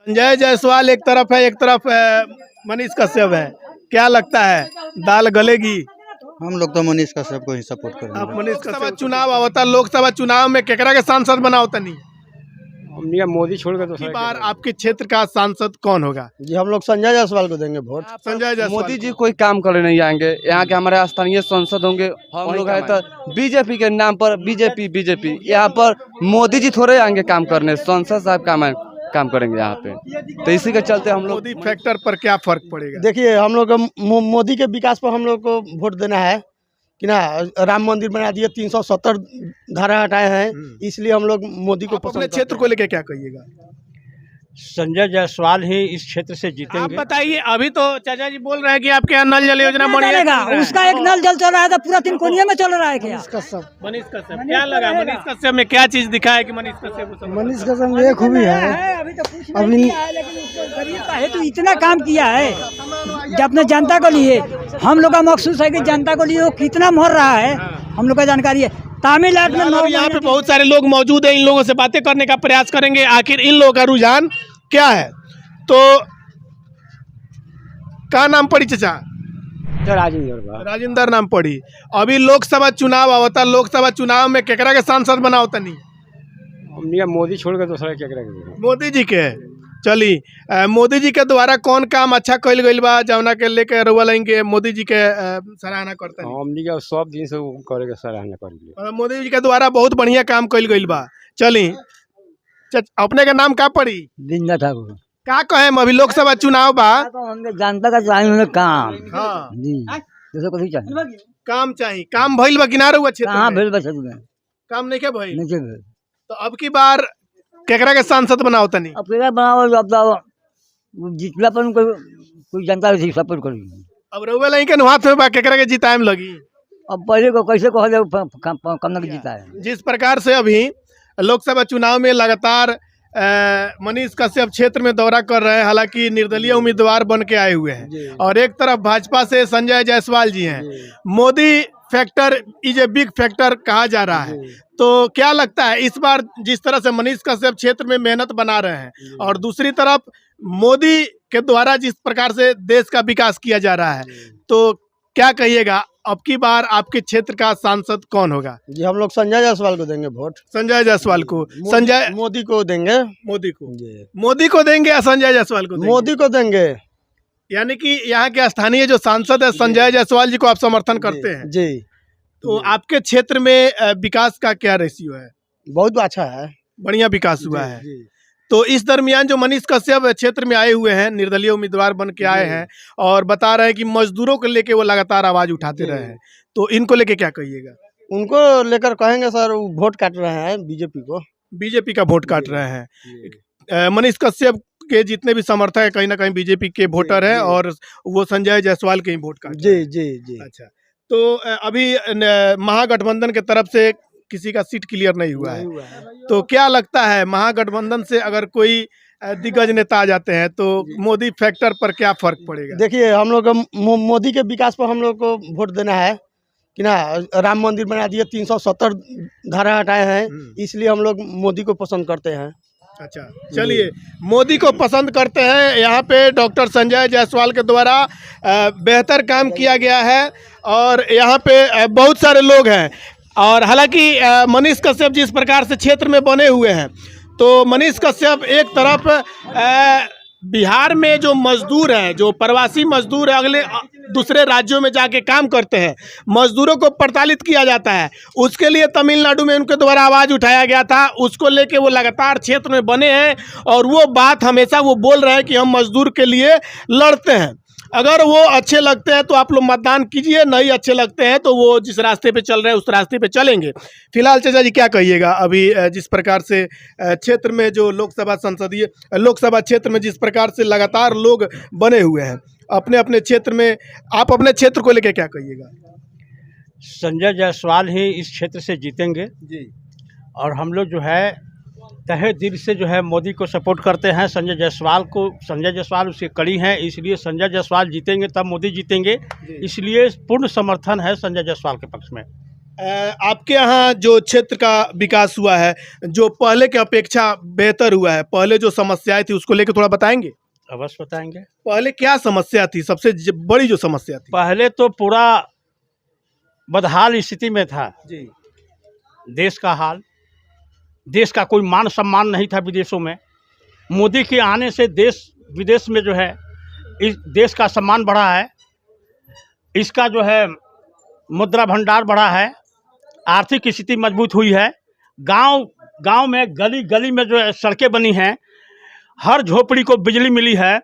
संजय जायसवाल एक तरफ है, एक तरफ मनीष कश्यप है। क्या लगता है दाल गलेगी? हम लोग तो मनीष कश्यप को ही सपोर्ट आप करेंगे। मनीष कश्यप चुनाव आवता, लोकसभा चुनाव में केकरा के सांसद बनाओ तनी? हमने मोदी छोड़ के की बार आपके क्षेत्र का सांसद कौन होगा? जी हम लोग संजय जायसवाल को देंगे वोट। संजय जायसवाल। मोदी जी कोई काम करने नहीं आएंगे। यहाँ के हमारे स्थानीय सांसद होंगे, हम लोग है तो बीजेपी के नाम पर बीजेपी यहाँ पर मोदी जी थोड़े आएंगे काम करने, सांसद साहब काम करेंगे यहाँ पे। तो इसी के चलते हम लोग मोदी फैक्टर पर क्या फर्क पड़ेगा? देखिए हम लोग मोदी के विकास पर हम लोग को वोट देना है कि ना। राम मंदिर बना दिए, 370 धारा हटाए हैं, इसलिए हम लोग मोदी को आप अपने पसंद क्षेत्र को लेके क्या कहिएगा? संजय जायसवाल ही इस क्षेत्र से आप जीतेंगे। बताइए, अभी तो चाचा जी बोल रहे हैं कि आपके यहाँ नल जल योजना चलेगा, उसका एक नल जल चल रहा है तो पूरा तिनकोनिया में चल रहा है क्या? मनीष कश्यप क्या लगा? मनीष कश्यप में क्या चीज दिखा है कि मनीष कश्यप? मनीष कश्यप में एक खूबी है, अभी तो कुछ नहीं किया है, लेकिन उसको गरीब का हेतु इतना काम किया है कि अपने जनता को लिए। हम लोग का मखसूस है कि जनता को लिए वो कितना मर रहा है, हम लोग का जानकारी है। तमिलनाडु में अब यहाँ पे बहुत सारे लोग मौजूद हैं, इन लोगों से बातें करने का प्रयास करेंगे आखिर इन लोगों का रुझान क्या है। तो क्या नाम पड़ी चाचा? राजेंद्र नाम पड़ी। अभी लोकसभा चुनाव आवता, लोकसभा चुनाव में केकरा के सांसद बनाओ तनी? हमने मोदी छोड़ के दूसरा क्या करेंगे? मोदी जी के। चली मोदी जी के द्वारा कौन काम अच्छा कल गई बा जौना के लेके रउआ लेंगे मोदी जी के सराहना करता है? हमने का सब दिन से करेगा सराहना करेंगे। मोदी जी के द्वारा बहुत बढ़िया काम कल गई बा। चली अपने का नाम का पड़ी? जिंदा ठाकुर का कहे अभी लोकसभा चुनाव बा? तो हमने जनता का चाहिए काम हाँ जी, जैसे कुछ चाहिए काम चाहिए। काम भइल बा किनारे हुआ कहाँ क्षेत्र में? भेज बचा तुम्हें काम नहीं क्या भइल? नीचे भेज। तो अब की बार केकरा के सांसद बनाओ तनी? अब क्या बनाओ, अब तो जितला पर कोई जनता सपोर्ट करेगी। अब रउआ लाइन के हाथ में बा केकरा के जिताएम लगी। अब पहले को कैसे कहा जाए कम न जीता है। जिस प्रकार से अभी लोकसभा चुनाव में लगातार मनीष कश्यप क्षेत्र में दौरा कर रहे हैं, हालांकि निर्दलीय उम्मीदवार बन के आए हुए हैं, और एक तरफ भाजपा से संजय जायसवाल जी हैं। Modi factor is a big factor कहा जा रहा है। तो क्या लगता है इस बार जिस तरह से मनीष कश्यप क्षेत्र में मेहनत बना रहे हैं और दूसरी तरफ मोदी के द्वारा जिस प्रकार से देश का विकास किया जा रहा है, तो क्या कहिएगा अब की बार आपके क्षेत्र का सांसद कौन होगा? जी हम लोग संजय जायसवाल को देंगे वोट। संजय जायसवाल को। संजय मोदी को देंगे। मोदी को देंगे या संजय जायसवाल को देंगे? मोदी को देंगे। यानी कि यहाँ के स्थानीय जो सांसद है संजय जायसवाल जी को आप समर्थन करते हैं जी। तो आपके क्षेत्र में विकास का क्या रेशियो है? बहुत अच्छा है, बढ़िया विकास हुआ है। जी। तो इस दरमियान जो मनीष कश्यप क्षेत्र में आए हुए हैं, निर्दलीय उम्मीदवार बन के आए हैं और बता रहे हैं कि मजदूरों को लेके वो लगातार आवाज उठाते रहे हैं, तो इनको लेके क्या कहिएगा? उनको लेकर कहेंगे सर वोट काट रहे हैं बीजेपी का वोट काट रहे हैं। मनीष कश्यप के जितने भी समर्थक है कहीं ना कहीं बीजेपी के वोटर है और वो संजय जायसवाल के ही वोट काट रहे हैं। जी। अच्छा, तो अभी महागठबंधन के तरफ से किसी का सीट क्लियर नहीं हुआ है, तो क्या लगता है महागठबंधन से अगर कोई दिग्गज नेता आ जाते हैं तो मोदी फैक्टर पर क्या फर्क पड़ेगा? देखिए हम लोग मोदी के विकास पर हम लोग को वोट देना है कि ना। राम मंदिर बना दिए, 370 धारा हटाए हैं, इसलिए हम लोग मोदी को पसंद करते हैं। अच्छा, चलिए मोदी को पसंद करते हैं। यहाँ पे डॉक्टर संजय जायसवाल के द्वारा बेहतर काम किया गया है और यहाँ पे बहुत सारे लोग हैं। और हालांकि मनीष कश्यप जिस प्रकार से क्षेत्र में बने हुए हैं, तो मनीष कश्यप एक तरफ बिहार में जो मजदूर हैं, जो प्रवासी मजदूर है, अगले दूसरे राज्यों में जाके काम करते हैं, मजदूरों को प्रताड़ित किया जाता है, उसके लिए तमिलनाडु में उनके द्वारा आवाज़ उठाया गया था। उसको लेके वो लगातार क्षेत्र में बने हैं और वो बात हमेशा वो बोल रहे हैं कि हम मजदूर के लिए लड़ते हैं। अगर वो अच्छे लगते हैं तो आप लोग मतदान कीजिए, नहीं अच्छे लगते हैं तो वो जिस रास्ते पे चल रहे हैं उस रास्ते पे चलेंगे। फिलहाल चाचा जी क्या कहिएगा अभी जिस प्रकार से क्षेत्र में जो लोकसभा क्षेत्र में जिस प्रकार से लगातार लोग बने हुए हैं अपने अपने क्षेत्र में, आप अपने क्षेत्र को लेके क्या कहिएगा? संजय जायसवाल ही इस क्षेत्र से जीतेंगे जी। और हम लोग जो है तहे दिल से जो है मोदी को सपोर्ट करते हैं। संजय जायसवाल उसके कड़ी हैं, इसलिए संजय जायसवाल जीतेंगे तब मोदी जीतेंगे, इसलिए पूर्ण समर्थन है संजय जायसवाल के पक्ष में। आपके यहाँ जो क्षेत्र का विकास हुआ है, जो पहले के अपेक्षा बेहतर हुआ है, पहले जो समस्याएं थी उसको लेकर थोड़ा बताएंगे। अवश्य बताएंगे। पहले क्या समस्या थी, सबसे बड़ी जो समस्या थी? पहले तो पूरा बदहाल स्थिति में था जी। देश का हाल, देश का कोई मान सम्मान नहीं था विदेशों में। मोदी के आने से देश विदेश में जो है इस देश का सम्मान बढ़ा है, इसका जो है मुद्रा भंडार बढ़ा है, आर्थिक स्थिति मजबूत हुई है, गांव में गली गली में जो है सड़कें बनी हैं, हर झोपड़ी को बिजली मिली है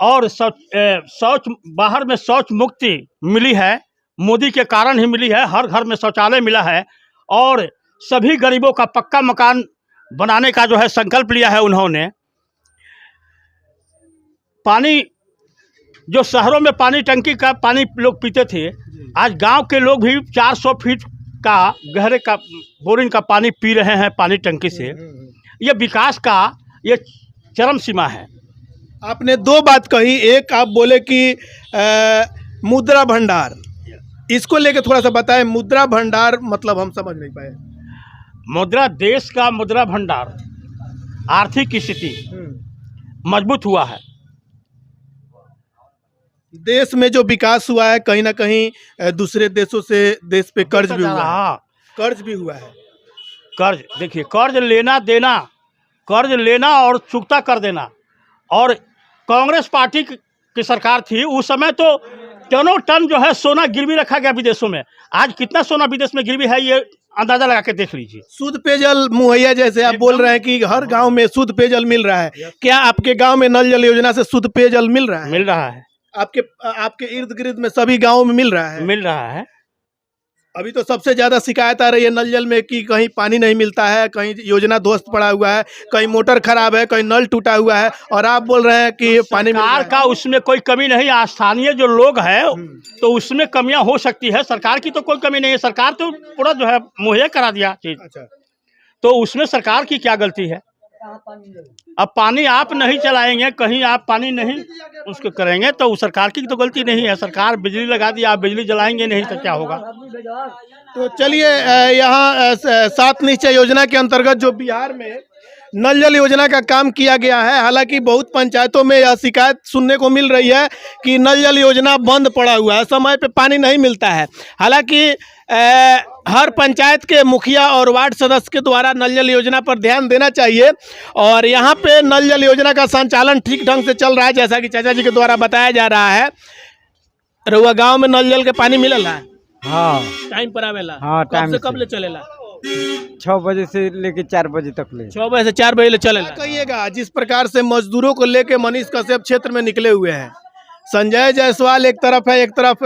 और शौच बाहर में शौच मुक्ति मिली है, मोदी के कारण ही मिली है। हर घर में शौचालय मिला है और सभी गरीबों का पक्का मकान बनाने का जो है संकल्प लिया है उन्होंने। पानी जो शहरों में पानी टंकी का पानी लोग पीते थे, आज गांव के लोग भी 400 फीट का गहरे का बोरिंग का पानी पी रहे हैं पानी टंकी से। ये विकास का ये चरम सीमा है। आपने दो बात कही, एक आप बोले कि मुद्रा भंडार, इसको लेके थोड़ा सा बताएं। मुद्रा भंडार मतलब हम समझ नहीं पाए। मुद्रा, देश का मुद्रा भंडार, आर्थिक स्थिति मजबूत हुआ है। देश में जो विकास हुआ है, कहीं ना कहीं दूसरे देशों से देश पे कर्ज भी हुआ है। कर्ज भी हुआ है। कर्ज देखिए, कर्ज लेना और चुकता कर देना। और कांग्रेस पार्टी की सरकार थी उस समय तो टनों टन जो है सोना गिरवी रखा गया विदेशों में। आज कितना सोना विदेश में गिरवी है ये अंदाजा लगा के देख लीजिए। शुद्ध पेयजल मुहैया, जैसे आप बोल रहे हैं कि हर गांव में शुद्ध पेयजल मिल रहा है, क्या आपके गांव में नल जल योजना से शुद्ध पेयजल मिल रहा है? मिल रहा है। आपके इर्द गिर्द में सभी गांवों में मिल रहा है? मिल रहा है। अभी तो सबसे ज्यादा शिकायत आ रही है नल जल में कि कहीं पानी नहीं मिलता है, कहीं योजना ध्वस्त पड़ा हुआ है, कहीं मोटर खराब है, कहीं नल टूटा हुआ है, और आप बोल रहे हैं कि पानी सरकार का उसमें कोई कमी नहीं। स्थानीय जो लोग हैं तो उसमें कमियां हो सकती है, सरकार की तो कोई कमी नहीं है। सरकार तो पूरा जो है मुहैया करा दिया चीज। अच्छा, तो उसमें सरकार की क्या गलती है? अब पानी आप नहीं चलाएंगे, कहीं आप पानी नहीं उसको करेंगे तो सरकार की तो गलती नहीं है। सरकार बिजली लगा दी, आप बिजली जलाएंगे नहीं तो क्या होगा? तो चलिए, यहाँ 7 निश्चय योजना के अंतर्गत जो बिहार में नल जल योजना का काम किया गया है, हालांकि बहुत पंचायतों में यह शिकायत सुनने को मिल रही है कि नल जल योजना बंद पड़ा हुआ है, समय पे पानी नहीं मिलता है। हालांकि हर पंचायत के मुखिया और वार्ड सदस्य के द्वारा नल जल योजना पर ध्यान देना चाहिए और यहाँ पे नल जल योजना का संचालन ठीक ढंग से चल रहा है, जैसा कि चाचा जी के द्वारा बताया जा रहा है। रउआ गाँव में नल जल के पानी मिलल है? हाँ, टाइम पर आवेला? हाँ, कब टाइम से से। कब ले चलेला? 6 बजे से लेके 4 बजे तक ले। 6 बजे से 4 बजे ले चलेला। कहिएगा, जिस प्रकार से मजदूरों को लेके मनीष कश्यप क्षेत्र में निकले हुए हैं, संजय जायसवाल एक तरफ है, एक तरफ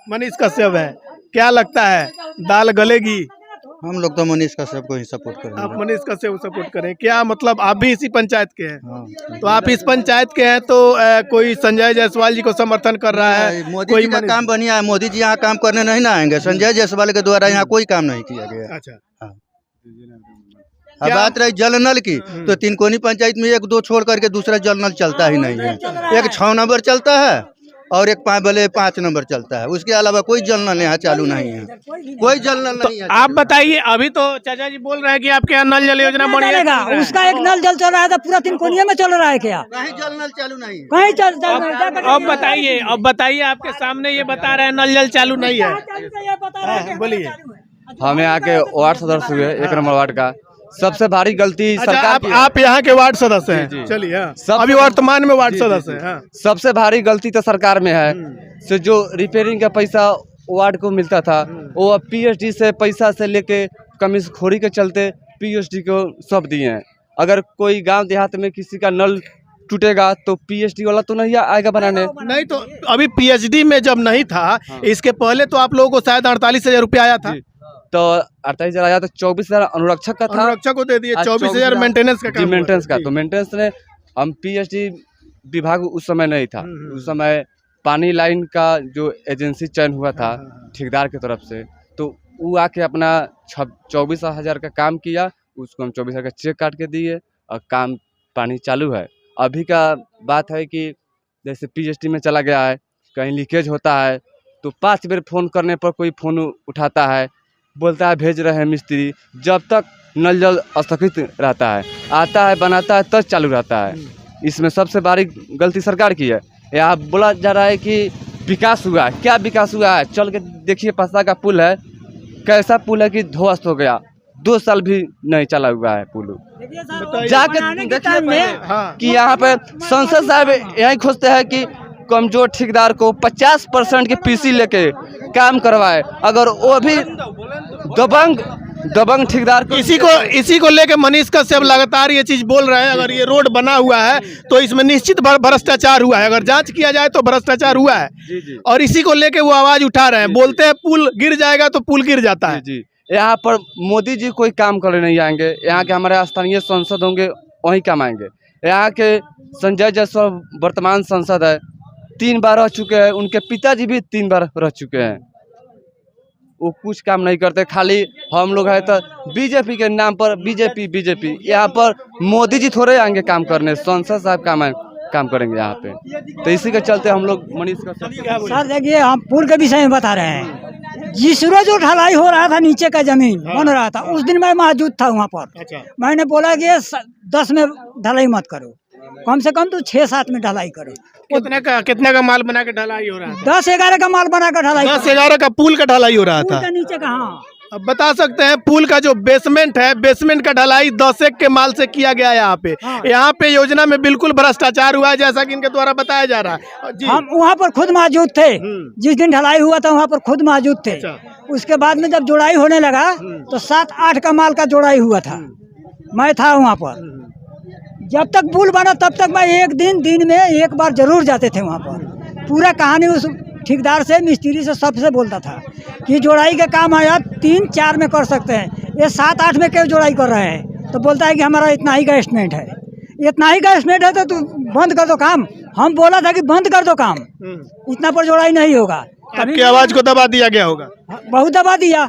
मनीष कश्यप है, क्या लगता है दाल गलेगी? हम लोग तो मनीष कश्यप को ही सपोर्ट आप करेंगे। मनीष कश्यप को सपोर्ट करें? क्या मतलब आप भी इसी पंचायत के हैं? हाँ। तो आप इस पंचायत के हैं तो कोई संजय जायसवाल जी को समर्थन कर रहा है? मोदी कोई जी का मनीष- काम बढ़िया है। मोदी जी यहाँ काम करने नहीं ना आएंगे। संजय जायसवाल के द्वारा यहाँ कोई काम नहीं किया गया। अच्छा, अब क्या- बात रही जल नल की, तो तिनकोनी पंचायत में 1-2 छोड़ करके दूसरा जल नल चलता ही नहीं है। एक 6 नंबर चलता है और एक 5 नंबर चलता है, उसके अलावा कोई जल नल यहाँ चालू नहीं है। कोई जल नल नहीं है। आप बताइए, अभी तो चाचा जी बोल रहे हैं कि आपके यहाँ नल जल योजना बढ़िया चलेगा, चल रहा है। उसका एक नल जल चल रहा है तो पूरा तिनकोनिया में चल रहा है क्या? कहीं जल नल चालू नहीं है। कहीं चल चल अब बताइए, आपके सामने ये बता रहे हैं नल जल चालू नहीं है। बोलिए। हम यहाँ के वार्ड सदस्य हुए 1 नंबर वार्ड का। सबसे भारी गलती अच्छा, सरकार की है। आप यहाँ के वार्ड सदस्य जी, हैं? जी। चलिए, हाँ। सब- अभी वर्तमान में वार्ड जी, जी, सदस्य जी। हैं। हाँ। सबसे भारी गलती तो सरकार में है। से जो रिपेयरिंग का पैसा वार्ड को मिलता था, वो अब पीएचडी से पैसा से लेके कमीशखोरी के चलते पीएचडी को सब दिए हैं। अगर कोई गांव देहात में किसी का नल टूटेगा तो पीएचडी वाला तो नहीं आएगा बनाने। नहीं तो अभी पीएचडी में जब नहीं था, इसके पहले तो आप लोगों को शायद 48,000 रुपया आया था। जी। तो 48,000 आया तो 24,000 अनुरक्षक का था। अनुरक्षक को दे दिए, आज 24,000 मेंटेनेंस का जी, काम हुआ मेंटेनेंस था। का। तो मेंटेनेंस ने हम पीएचडी विभाग उस समय नहीं था। उस समय पानी लाइन का जो एजेंसी चयन हुआ था ठेकेदार की तरफ से, तो वो आके अपना 24,000 का काम किया। उसको हम 24,000 का चेक काट के दिए और काम पानी चालू है। अभी का बात है कि जैसे पीएचडी में चला गया है, कहीं लीकेज होता है तो 5 बेर फ़ोन करने पर कोई फ़ोन उठाता है, बोलता है भेज रहे हैं मिस्त्री, जब तक नल जल स्थगित रहता है, आता है बनाता है तब चालू रहता है। इसमें सबसे बड़ी गलती सरकार की है। यहाँ बोला जा रहा है कि विकास हुआ है, क्या विकास हुआ है? चल के देखिए, पस्ता का पुल है, कैसा पुल है कि ध्वस्त हो गया, 2 साल भी नहीं चला हुआ है पुल। जाके देखिए कि यहाँ पे संसद साहब यही खोजते हैं कि कमजोर ठेकेदार को 50% के पीसी लेके काम करवाए। अगर वो भी दबंग ठेकेदार को इसी को लेके मनीष कश्यप लगातार ये चीज बोल रहे हैं, अगर ये रोड बना हुआ है तो इसमें निश्चित भ्रष्टाचार हुआ है, अगर जांच किया जाए तो भ्रष्टाचार हुआ है। और इसी को लेके वो आवाज उठा रहे हैं, बोलते हैं पुल गिर जाएगा तो पुल गिर जाता है। जी, यहाँ पर मोदी जी कोई काम करने नहीं आएंगे। यहाँ के हमारे स्थानीय सांसद होंगे, वही काम आएंगे। यहाँ के संजय जायसवाल वर्तमान सांसद है, 3 बार रह चुके हैं, उनके पिताजी भी 3 बार रह चुके हैं। वो कुछ काम नहीं करते, खाली हम लोग है तो बीजेपी के नाम पर बीजेपी। यहाँ पर मोदी जी थोड़े आएंगे काम करने, सांसद साहब काम करेंगे यहाँ पे। तो इसी के चलते हम लोग मनीष का सर देखिए, हम पुल के विषय में बता रहे हैं। जिस रोज जो ढलाई हो रहा था, नीचे का जमीन बन रहा था, उस दिन मैं मौजूद था वहाँ पर। मैंने बोला कि 10 में ढलाई मत करो, कम से कम तो 6-7 में ढलाई करो। कितने का माल बना के ढलाई हो रहा था? 10-11 का माल बना कर ढलाई, 10-11 का पुल का ढलाई हो रहा था। नीचे कहाँ? अब बता सकते हैं, पुल का जो बेसमेंट है, बेसमेंट का ढलाई 10 के माल से किया गया है यहाँ पे। यहाँ पे योजना में बिल्कुल भ्रष्टाचार हुआ है, जैसा कि इनके द्वारा बताया जा रहा है जी। हम वहाँ पर खुद मौजूद थे, जिस दिन ढलाई हुआ था वहाँ पर खुद मौजूद थे। उसके बाद में जब जोड़ाई होने लगा तो 7-8 का माल का जोड़ाई हुआ था, मैं था वहाँ पर। जब तक पुल बना तब तक मैं एक दिन में एक बार जरूर जाते थे वहाँ पर। पूरा कहानी उस ठेकेदार से, मिस्त्री से, सबसे बोलता था कि जोड़ाई का काम आया 3-4 में कर सकते हैं, ये 7-8 में क्यों जोड़ाई कर रहे हैं? तो बोलता है कि हमारा इतना ही का एस्टिमेट है। इतना ही का एस्टिमेट है तो तू बंद कर दो काम। हम बोला था कि बंद कर दो काम, इतना पर जोड़ाई नहीं होगा। आपकी आवाज को दबा दिया गया होगा? बहुत दबा दिया।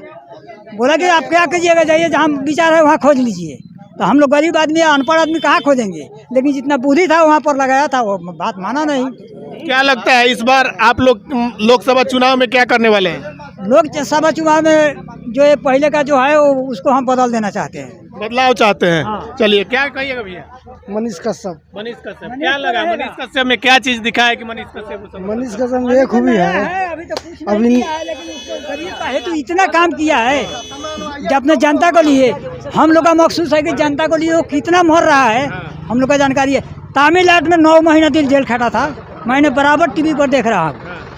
बोला कि आप क्या कीजिएगा, जाइए जहाँ विचार है वहाँ खोज लीजिए। तो हम लोग गरीब आदमी, अनपढ़ आदमी कहाँ खोजेंगे? लेकिन जितना बुद्धि था वहाँ पर लगाया था, वो बात माना नहीं। क्या लगता है इस बार आप लोग लोकसभा चुनाव में क्या करने वाले हैं? लोकसभा चुनाव में जो ये पहले का जो है उसको हम बदल देना चाहते हैं, बदलाव चाहते हैं। हाँ। चलिए, क्या कहिएगा भैया? मनीष कश्यप। मनीष कश्यप, क्या लगा मनीष कश्यप में क्या चीज दिखा है कि मनीष कश्यप? मनीष कश्यप में एक खूबी है, अभी तो कुछ नहीं किया है, लेकिन उसको गरीब का हेतु इतना काम किया है जो अपने जनता को लिए। हम लोग का महसूस है कि जनता को लिए वो कितना मर रहा है, हम लोग का जानकारी है। तमिलनाडु में 9 महीना दिन जेल खटा था, मैंने बराबर टीवी पर देख रहा हूँ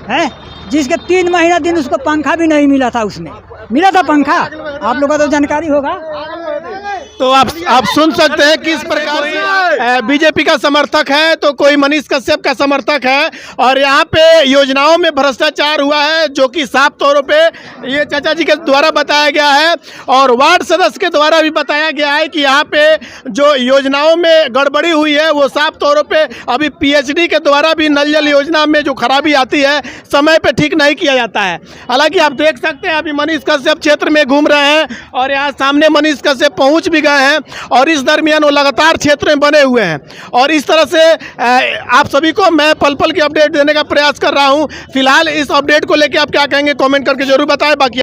है, जिसके 3 महीना दिन उसको पंखा भी नहीं मिला था। उसमें मिला था पंखा, आप लोगों को तो जानकारी होगा। तो आप सुन सकते हैं किस प्रकार से बीजेपी का समर्थक है तो कोई मनीष कश्यप का समर्थक है। और यहाँ पे योजनाओं में भ्रष्टाचार हुआ है, जो कि साफ तौर पे ये चाचा जी के द्वारा बताया गया है और वार्ड सदस्य के द्वारा भी बताया गया है कि यहाँ पे जो योजनाओं में गड़बड़ी हुई है वो साफ तौर पे अभी पीएचडी के द्वारा भी नल जल योजना में जो खराबी आती है समय पे ठीक नहीं किया जाता है। हालांकि आप देख सकते हैं अभी मनीष कश्यप क्षेत्र में घूम रहे हैं और यहाँ सामने मनीष कश्यप पहुँच भी गए हैं और इस दरमियान वो लगातार क्षेत्र में बने हुए हैं। और इस तरह से आप सभी को मैं पल पल की अपडेट देने का प्रयास कर रहा हूँ। फिलहाल इस अपडेट को लेकर आप क्या कहेंगे कमेंट करके जरूर बताएं। बाकी